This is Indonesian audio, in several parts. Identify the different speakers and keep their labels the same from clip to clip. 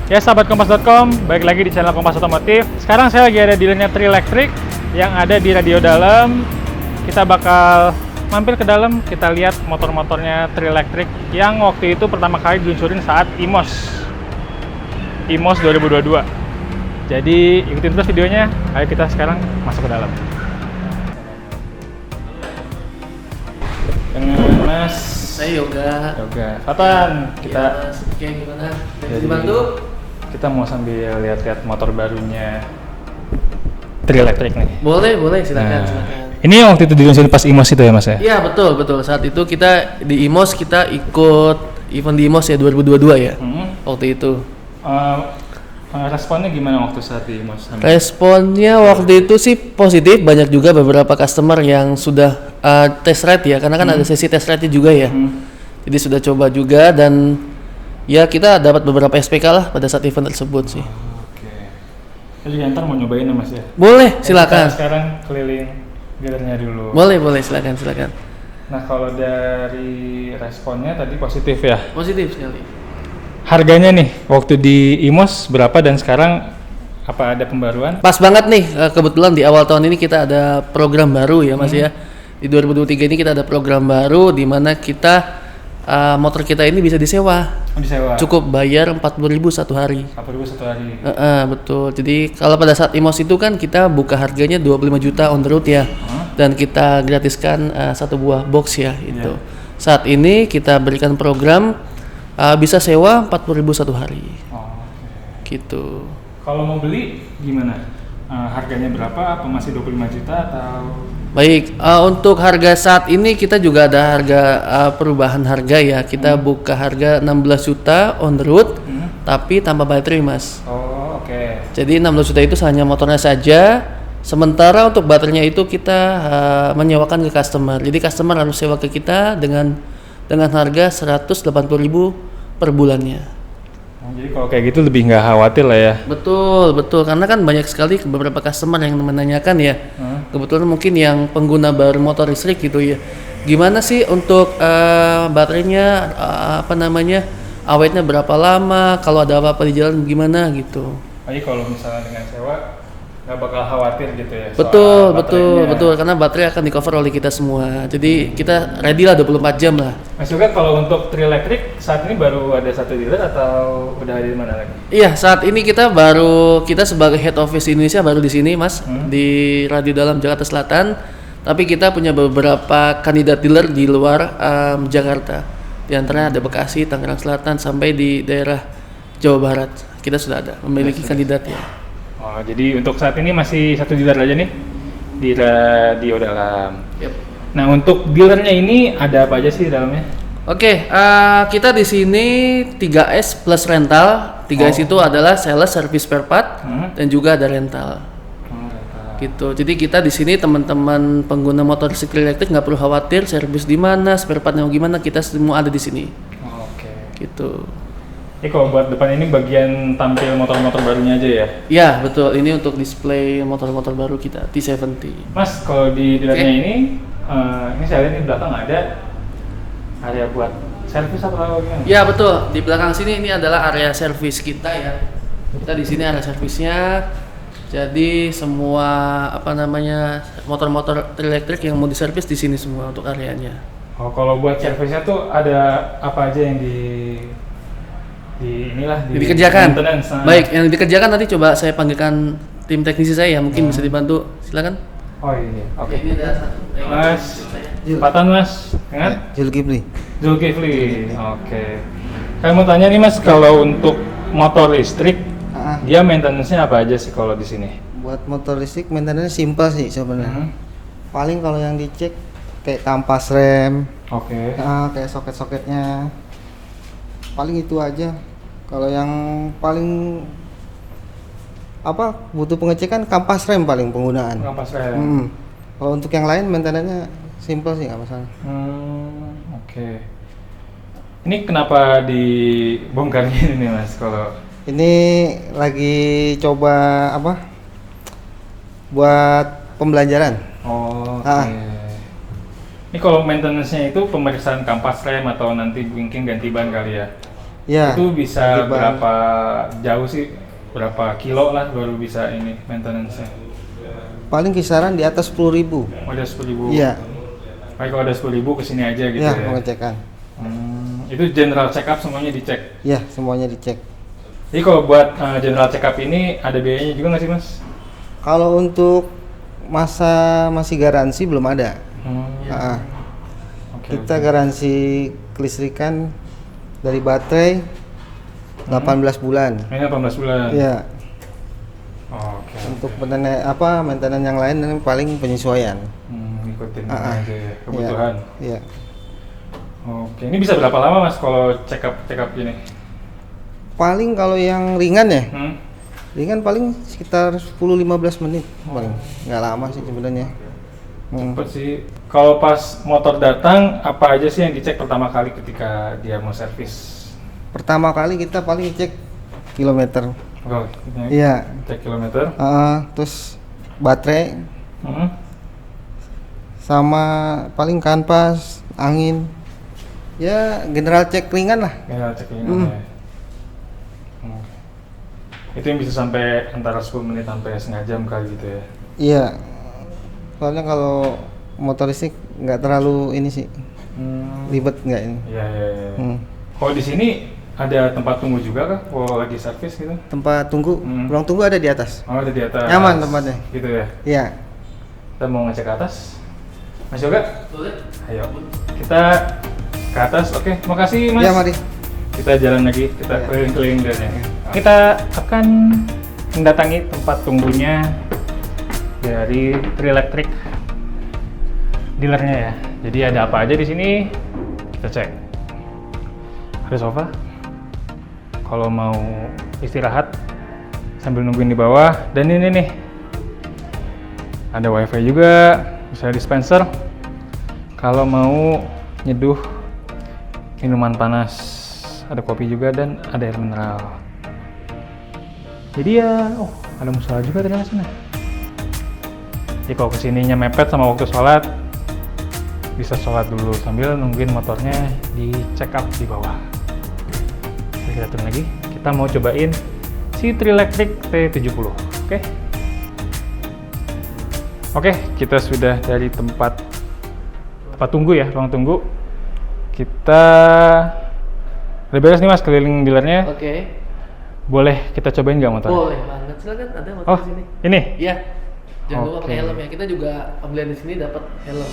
Speaker 1: Ya sahabat Kompas.com, balik lagi di channel Kompas Otomotif. Sekarang saya lagi ada di dealernya Trielektrik yang ada di Radio Dalam. Kita bakal mampir ke dalam, kita lihat motor-motornya Trielektrik yang waktu itu pertama kali diluncurin saat IMOS 2022. Jadi ikutin terus videonya. Ayo kita sekarang masuk ke dalam. Dengan Mas
Speaker 2: Saya Yoga.
Speaker 1: Fatan, kita
Speaker 2: Oke, gimana?
Speaker 1: Jadi,
Speaker 2: Dibantu?
Speaker 1: kita mau sambil lihat-lihat motor barunya Trielektrik nih.
Speaker 2: Boleh, silakan,
Speaker 1: Nah,
Speaker 2: silakan.
Speaker 1: ini waktu itu diluncurin pas IMOS itu ya Mas ya?
Speaker 2: Iya, betul. Saat itu kita di IMOS, kita ikut event di IMOS ya 2022 ya. Waktu itu.
Speaker 1: Responnya gimana waktu saat di IMOS?
Speaker 2: Responnya waktu itu sih positif, banyak juga beberapa customer yang sudah test ride ya, karena kan ada sesi test ride juga ya. Jadi sudah coba juga dan ya kita dapat beberapa SPK lah pada saat event tersebut sih.
Speaker 1: Oke. Jadi ntar mau nyobain ya Mas ya?
Speaker 2: Boleh, silakan.
Speaker 1: Kita sekarang keliling dealernya dulu.
Speaker 2: Boleh, silakan.
Speaker 1: Nah kalau dari responnya tadi positif ya?
Speaker 2: Positif sekali.
Speaker 1: Harganya nih waktu di IMOS berapa dan sekarang apa ada pembaruan?
Speaker 2: Pas banget nih, kebetulan di awal tahun ini kita ada program baru ya Mas ya. Di 2023 ini kita ada program baru di mana kita motor kita ini bisa disewa.
Speaker 1: Disewa?
Speaker 2: Cukup bayar 40.000 satu hari.
Speaker 1: 40.000 satu hari?
Speaker 2: Betul, jadi kalau pada saat IMOS itu kan kita buka harganya 25 juta on the road ya. Dan kita gratiskan satu buah box ya itu. Saat ini kita berikan program bisa sewa 40.000 satu hari. Gitu.
Speaker 1: Kalau mau beli gimana? Harganya berapa? Apa masih 25 juta atau?
Speaker 2: Baik, untuk harga saat ini kita juga ada harga perubahan harga ya. Kita buka harga 16 juta on the road, tapi tanpa baterai Mas.
Speaker 1: Oh, oke.
Speaker 2: Jadi 16 juta itu hanya motornya saja. Sementara untuk baterainya itu kita menyewakan ke customer. Jadi customer harus sewa ke kita dengan harga 180.000 per bulannya.
Speaker 1: Jadi kalau kayak gitu lebih nggak khawatir lah ya?
Speaker 2: Betul, karena kan banyak sekali beberapa customer yang menanyakan ya. Kebetulan mungkin yang pengguna baru motor listrik gitu ya. Gimana sih untuk baterainya, awetnya berapa lama? Kalau ada apa-apa di jalan gimana gitu?
Speaker 1: Jadi kalau misalnya dengan sewa nggak bakal khawatir gitu ya?
Speaker 2: Betul, karena baterai akan di cover oleh kita semua. Jadi kita ready lah 24 jam lah.
Speaker 1: Mas Yoga, kalau untuk Trielektrik saat ini baru ada satu dealer atau udah ada di mana lagi?
Speaker 2: Iya, saat ini kita sebagai head office Indonesia baru di sini Mas, di Radio Dalam Jakarta Selatan. Tapi kita punya beberapa kandidat dealer di luar Jakarta. Di antaranya ada Bekasi, Tangerang Selatan, sampai di daerah Jawa Barat. Kita sudah ada memiliki kandidat ya.
Speaker 1: Oh, jadi untuk saat ini masih satu dealer aja nih di Radio Dalam.
Speaker 2: Yep.
Speaker 1: Nah, untuk dealernya ini ada apa aja sih di dalamnya?
Speaker 2: Oke, kita di sini 3S plus rental. 3S itu adalah sales, service, spare part, dan juga ada rental. Gitu. Jadi kita di sini teman-teman pengguna motor listrik Trielektrik nggak perlu khawatir servis di mana, spare partnya gimana, kita semua ada di sini.
Speaker 1: Oke.
Speaker 2: Gitu.
Speaker 1: Ini kalau buat depan ini bagian tampil motor-motor barunya aja ya?
Speaker 2: Ya betul, ini untuk display motor-motor baru kita T70.
Speaker 1: Mas, kalau di dealernya ini saya lihat di belakang ada area buat servis atau gimana?
Speaker 2: Ya betul, di belakang sini ini adalah area servis kita ya. Kita di sini ada servisnya. Jadi semua motor-motor Trielektrik yang mau diservis di sini semua untuk areanya.
Speaker 1: Oh, kalau buat servisnya tuh ada apa aja yang
Speaker 2: dikerjakan. Baik, yang dikerjakan nanti coba saya panggilkan tim teknisi saya, mungkin bisa dibantu. Silakan.
Speaker 1: Oh iya. Oke.
Speaker 2: Ini ada
Speaker 1: Mas, Patan Mas, dengan
Speaker 3: Zulkifli.
Speaker 1: Oke. Saya mau tanya nih Mas, kalau untuk motor listrik, dia maintenance-nya apa aja sih kalau di sini?
Speaker 3: Buat motor listrik maintenance simpel sih sebenarnya. Paling kalau yang dicek kayak kampas rem.
Speaker 1: Oke.
Speaker 3: Kayak soket-soketnya. Paling itu aja. Kalau yang paling butuh pengecekan kampas rem paling penggunaan.
Speaker 1: Kampas rem.
Speaker 3: Kalau untuk yang lain maintenance-nya simpel sih, nggak masalah.
Speaker 1: Oke. Ini kenapa dibongkar gini nih Mas? Kalau
Speaker 3: ini lagi coba buat pembelajaran.
Speaker 1: Oke. Ini kalau maintenance-nya itu pemeriksaan kampas rem atau nanti mungkin ganti ban kali ya?
Speaker 3: Ya.
Speaker 1: Itu bisa
Speaker 3: ganti ban.
Speaker 1: berapa jauh sih? Berapa kilo lah baru bisa ini maintenance-nya?
Speaker 3: Paling kisaran di atas 10.000.
Speaker 1: Oh, ada 10.000.
Speaker 3: Iya.
Speaker 1: Baik, kalau ada 10.000 kesini aja gitu
Speaker 3: Ya,
Speaker 1: ya.
Speaker 3: pengecekan.
Speaker 1: Itu general check up semuanya dicek.
Speaker 3: Ya, semuanya dicek.
Speaker 1: Jadi kalau buat general check up ini ada biayanya juga nggak sih Mas?
Speaker 3: Kalau untuk masa masih garansi belum ada. Ah,
Speaker 1: Oke,
Speaker 3: kita garansi kelistrikan dari baterai 18 bulan.
Speaker 1: Ini 18 bulan.
Speaker 3: Ya,
Speaker 1: Oke.
Speaker 3: untuk maintenance yang lain ini paling penyesuaian.
Speaker 1: Ikutin
Speaker 3: Ah,
Speaker 1: aja ya, kebutuhan.
Speaker 3: Iya.
Speaker 1: Oke, ini bisa berapa lama Mas kalau check up gini?
Speaker 3: Paling kalau yang ringan ya,
Speaker 1: Hmm?
Speaker 3: ringan paling sekitar 10-15 menit paling. Nggak lama sih sebenarnya.
Speaker 1: Cepet sih. Kalau pas motor datang, apa aja sih yang dicek pertama kali ketika dia mau servis?
Speaker 3: Pertama kali kita paling cek kilometer.
Speaker 1: Oh,
Speaker 3: Iya.
Speaker 1: cek kilometer.
Speaker 3: Terus baterai
Speaker 1: Hmm?
Speaker 3: sama paling kanvas, angin. Ya general cek ringan lah.
Speaker 1: Ya, cek ini ya. Itu yang bisa sampai antara 10 menit sampai setengah jam kali gitu ya.
Speaker 3: Iya. Soalnya kalau motor listrik nggak terlalu ini sih, ribet nggak ini.
Speaker 1: Iya. Kalau di sini ada tempat tunggu juga kah? Kalau lagi servis gitu?
Speaker 3: Tempat tunggu, ruang tunggu ada di atas.
Speaker 1: Oh, ada di atas.
Speaker 3: Nyaman tempatnya.
Speaker 1: Gitu ya.
Speaker 3: Iya.
Speaker 1: Kita mau ngecek ke atas. Mas Yoga?
Speaker 2: Boleh.
Speaker 1: Ayo. Kita ke atas. Oke, makasih Mas.
Speaker 3: Ya mari.
Speaker 1: Kita jalan lagi, kita
Speaker 3: Ya.
Speaker 1: keliling-keliling dan ya. Kita akan mendatangi tempat tunggunya dari Trilectric dealernya ya. Jadi ada apa aja di sini? Kita cek. Ada sofa. Kalau mau istirahat sambil nungguin di bawah. Dan ini nih, ada wifi juga, bisa dispenser. Kalau mau nyeduh minuman panas, ada kopi juga dan ada air mineral. Jadi ya, ada musola juga di sana. Jadi kalau kesininya mepet sama waktu sholat, bisa sholat dulu sambil nungguin motornya di check up di bawah. Kita turun lagi, kita mau cobain si Trilectric T70. Oke, kita sudah dari tempat tunggu ya, ruang tunggu. Kita udah beres nih Mas keliling dealernya.
Speaker 2: Oke.
Speaker 1: Boleh kita cobain nggak motornya?
Speaker 2: Boleh banget. Silakan, ada motor
Speaker 1: Oh,
Speaker 2: di sini.
Speaker 1: ini?
Speaker 2: Iya. Jangan lupa
Speaker 1: Oke.
Speaker 2: pakai helm ya. Kita juga pembelian di sini dapat helm.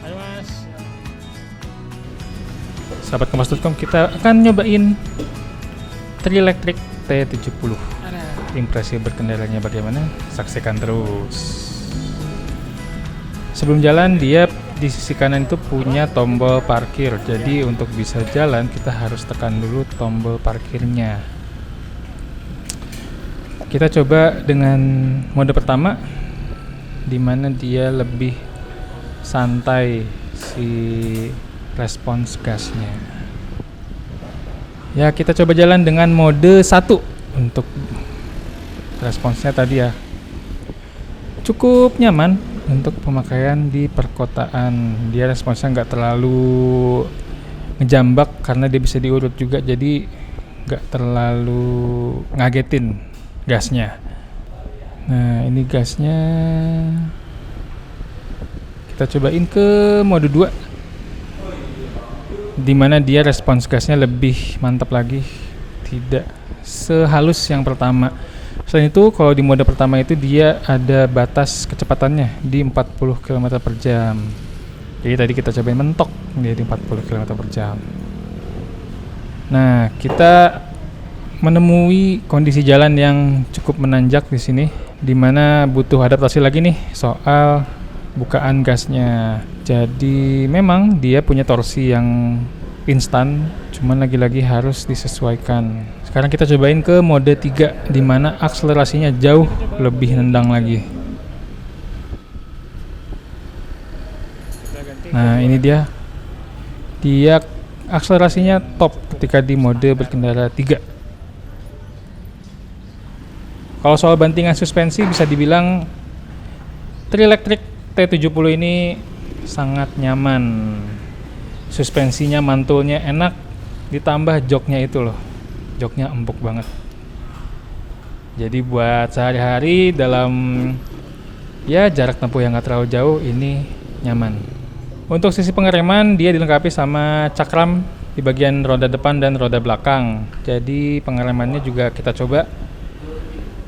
Speaker 1: Ayo Mas. Sahabat Kompas.com, kita akan nyobain Trilectric T70. Impresi berkendaranya bagaimana? Saksikan terus. Sebelum jalan, dia di sisi kanan itu punya tombol parkir. Jadi untuk bisa jalan, kita harus tekan dulu tombol parkirnya. Kita coba dengan mode pertama, di mana dia lebih santai si respons gasnya. Ya, kita coba jalan dengan mode 1 untuk responsnya tadi ya. Cukup nyaman untuk pemakaian di perkotaan. Dia responsnya nggak terlalu ngejambak karena dia bisa diurut juga, jadi nggak terlalu ngagetin gasnya. Nah, ini gasnya kita cobain ke mode 2, dimana dia respons gasnya lebih mantap lagi, tidak sehalus yang pertama. Selain itu, kalau di mode pertama itu dia ada batas kecepatannya di 40 km per jam. Jadi tadi kita cobain mentok dia di 40 km per jam. Nah, kita menemui kondisi jalan yang cukup menanjak di sini, dimana butuh adaptasi lagi nih soal bukaan gasnya. Jadi memang dia punya torsi yang instan, cuman lagi-lagi harus disesuaikan. Sekarang kita cobain ke mode 3 di mana akselerasinya jauh lebih nendang lagi. Nah, ini dia. Dia akselerasinya top ketika di mode berkendara 3. Kalau soal bantingan suspensi bisa dibilang Trilectric T70 ini sangat nyaman. Suspensinya, mantulnya enak, ditambah joknya itu loh. Joknya empuk banget. Jadi buat sehari-hari dalam ya jarak tempuh yang gak terlalu jauh, ini nyaman. Untuk sisi pengereman dia dilengkapi sama cakram di bagian roda depan dan roda belakang. Jadi pengeremannya juga kita coba.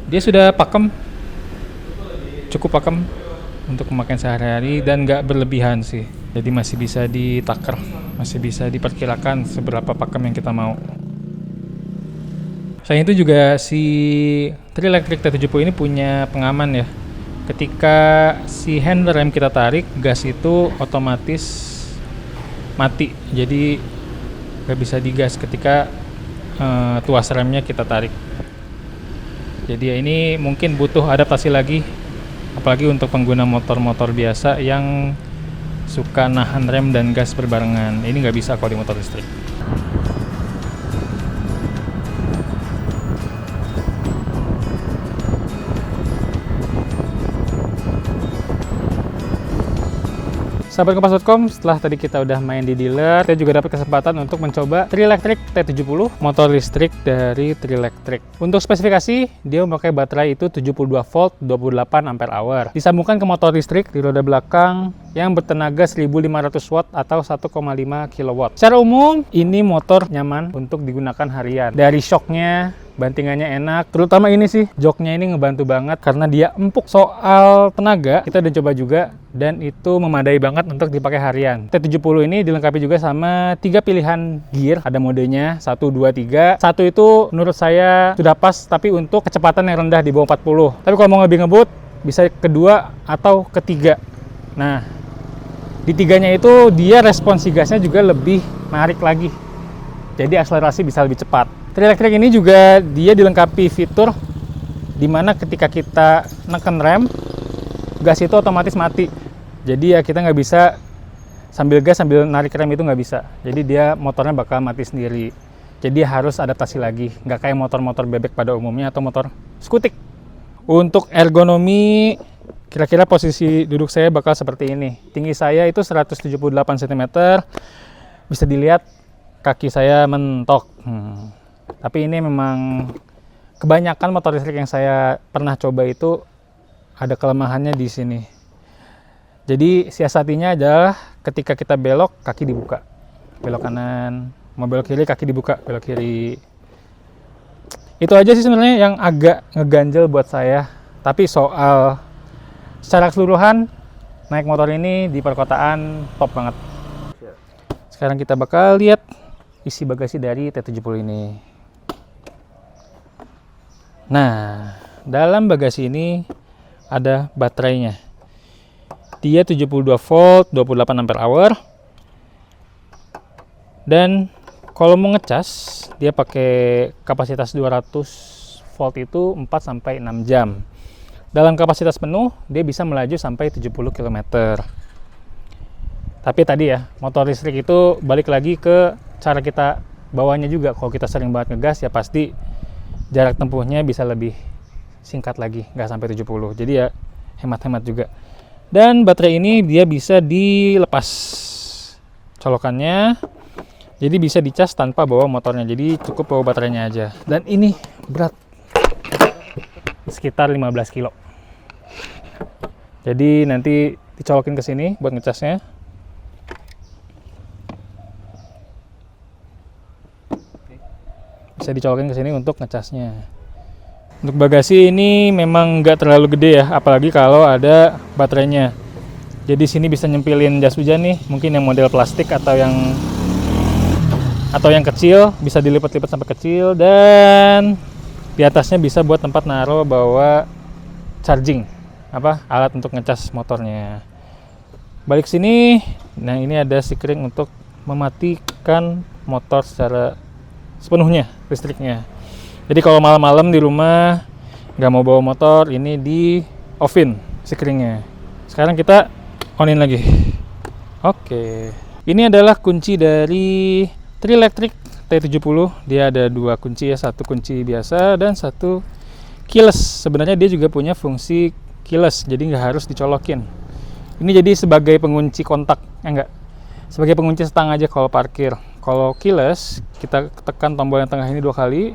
Speaker 1: Dia sudah pakem, cukup pakem untuk pemakaian sehari-hari dan nggak berlebihan sih. Jadi masih bisa ditaker, masih bisa diperkirakan seberapa pakem yang kita mau. Selain itu juga si Trilectric T70 ini punya pengaman ya. Ketika si handrem kita tarik, gas itu otomatis mati. Jadi nggak bisa digas ketika tuas remnya kita tarik. Jadi ya ini mungkin butuh adaptasi lagi, apalagi untuk pengguna motor-motor biasa yang suka nahan rem dan gas berbarengan. Ini nggak bisa kalau di motor listrik. Sahabat Kompas.com, setelah tadi kita udah main di dealer, kita juga dapat kesempatan untuk mencoba Trilectric T70, motor listrik dari Trilectric. Untuk spesifikasi, dia memakai baterai itu 72 volt 28 ampere hour. Disambungkan ke motor listrik di roda belakang yang bertenaga 1500 watt atau 1,5 kW. Secara umum, ini motor nyaman untuk digunakan harian. Dari shocknya, bantingannya enak, terutama ini sih, joknya ini ngebantu banget karena dia empuk. Soal tenaga, kita udah coba juga dan itu memadai banget untuk dipakai harian. T70 ini dilengkapi juga sama 3 pilihan gear, ada modenya 1, 2, 3. 1 itu menurut saya sudah pas, tapi untuk kecepatan yang rendah di bawah 40. Tapi kalau mau lebih ngebut, bisa kedua atau ketiga. Nah, di tiganya itu dia responsi gasnya juga lebih menarik lagi. Jadi akselerasi bisa lebih cepat. Trilectric ini juga dia dilengkapi fitur di mana ketika kita neken rem, gas itu otomatis mati. Jadi ya kita nggak bisa sambil gas sambil narik rem, itu nggak bisa. Jadi dia motornya bakal mati sendiri. Jadi harus adaptasi lagi, nggak kayak motor-motor bebek pada umumnya atau motor skutik. Untuk ergonomi, kira-kira posisi duduk saya bakal seperti ini. Tinggi saya itu 178 cm. Bisa dilihat kaki saya mentok. Tapi ini memang kebanyakan motor listrik yang saya pernah coba itu ada kelemahannya di sini. Jadi siasatinya adalah ketika kita belok, kaki dibuka. Belok kanan, mau belok kiri, kaki dibuka, belok kiri. Itu aja sih sebenarnya yang agak ngeganjel buat saya. Tapi soal secara keseluruhan, naik motor ini di perkotaan top banget. Sekarang kita bakal lihat isi bagasi dari T70 ini. Nah, dalam bagasi ini ada baterainya. Dia 72 volt 28 ampere hour. Dan kalau mau ngecas, dia pakai kapasitas 200 volt itu 4 sampai 6 jam. Dalam kapasitas penuh, dia bisa melaju sampai 70 km. Tapi tadi ya, motor listrik itu balik lagi ke cara kita bawanya juga. Kalau kita sering banget ngegas, ya pasti jarak tempuhnya bisa lebih singkat lagi, nggak sampai 70. Jadi ya hemat-hemat juga. Dan baterai ini dia bisa dilepas colokannya, jadi bisa dicas tanpa bawa motornya. Jadi cukup bawa baterainya aja. Dan ini berat sekitar 15 kilo. Jadi nanti dicolokin ke sini buat ngecasnya. Bisa dicolokin ke sini untuk ngecasnya. Untuk bagasi ini memang nggak terlalu gede ya, apalagi kalau ada baterainya. Jadi sini bisa nyempilin jas hujan nih, mungkin yang model plastik atau yang kecil, bisa dilipat-lipat sampai kecil. Dan di atasnya bisa buat tempat naruh bawa charging, alat untuk ngecas motornya. Balik sini. Nah, ini ada stickering untuk mematikan motor secara sepenuhnya listriknya. Jadi kalau malam-malam di rumah nggak mau bawa motor, ini di off-in stickeringnya. Sekarang kita on-in lagi. Oke. Ini adalah kunci dari Trilectric T70. Dia ada 2 kunci ya, satu kunci biasa dan satu keyless. Sebenarnya dia juga punya fungsi keyless, jadi nggak harus dicolokin. Ini jadi sebagai pengunci kontak, enggak. Sebagai pengunci stang aja kalau parkir. Kalau keyless, kita tekan tombol yang tengah ini 2 kali.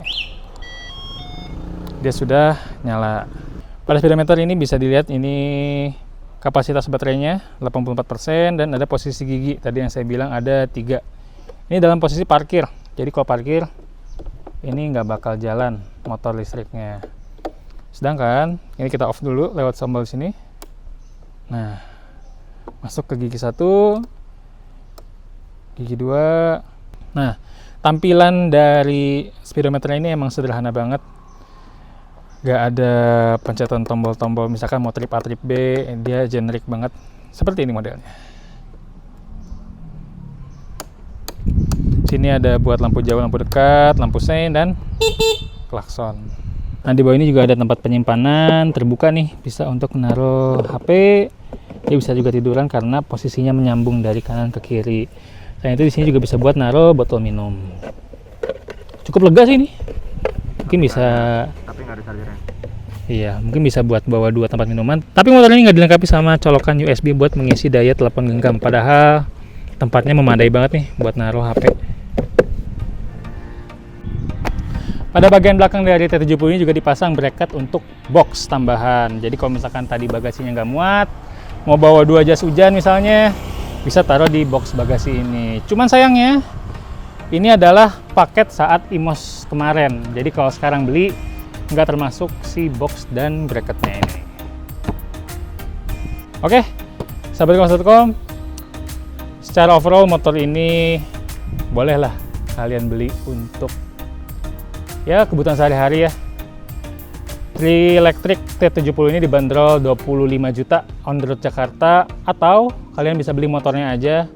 Speaker 1: Dia sudah nyala. Pada speedometer ini bisa dilihat ini kapasitas baterainya 84% dan ada posisi gigi. Tadi yang saya bilang ada 3. Ini dalam posisi parkir. Jadi kalau parkir ini nggak bakal jalan motor listriknya. Sedangkan ini kita off dulu lewat tombol sini. Nah, masuk ke gigi 1, gigi 2. Nah, tampilan dari speedometer ini emang sederhana banget. Gak ada pencetan tombol-tombol, misalkan mau trip A, trip B, dia generic banget. Seperti ini modelnya. Sini ada buat lampu jauh, lampu dekat, lampu sein, dan klakson. Nah, di bawah ini juga ada tempat penyimpanan, terbuka nih, bisa untuk menaruh HP. Dia bisa juga tiduran karena posisinya menyambung dari kanan ke kiri. Selain itu di sini juga bisa buat naruh botol minum. Cukup lega sih ini. Mungkin bisa.
Speaker 4: Tapi nggak ada chargernya.
Speaker 1: Iya, mungkin bisa buat bawa 2 tempat minuman. Tapi motor ini nggak dilengkapi sama colokan USB buat mengisi daya telepon genggam. Padahal tempatnya memadai banget nih buat naruh HP. Pada bagian belakang dari T70 ini juga dipasang bracket untuk box tambahan. Jadi kalau misalkan tadi bagasinya nggak muat, mau bawa 2 jas hujan misalnya, bisa taruh di box bagasi ini. Cuman sayangnya, ini adalah paket saat IMOS kemarin. Jadi kalau sekarang beli, nggak termasuk si box dan bracketnya ini. Oke, sahabat Kompas.com, secara overall motor ini bolehlah kalian beli untuk ya kebutuhan sehari-hari ya. Trilectric T70 ini dibanderol 25 juta on the road Jakarta, atau kalian bisa beli motornya aja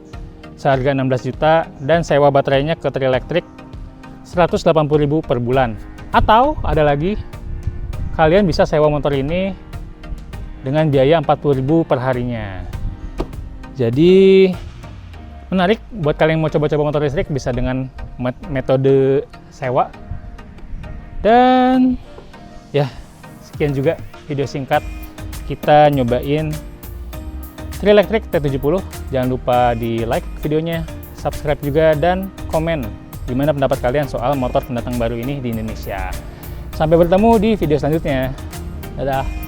Speaker 1: seharga 16 juta dan sewa baterainya ke Trilectric 180.000 per bulan. Atau ada lagi, kalian bisa sewa motor ini dengan biaya 40.000 per harinya. Jadi menarik buat kalian yang mau coba-coba motor listrik, bisa dengan metode sewa. Dan ya, sekian juga video singkat kita nyobain Trilectric T70. Jangan lupa di like videonya, subscribe juga, dan komen gimana pendapat kalian soal motor pendatang baru ini di Indonesia. Sampai bertemu di video selanjutnya. Dadah.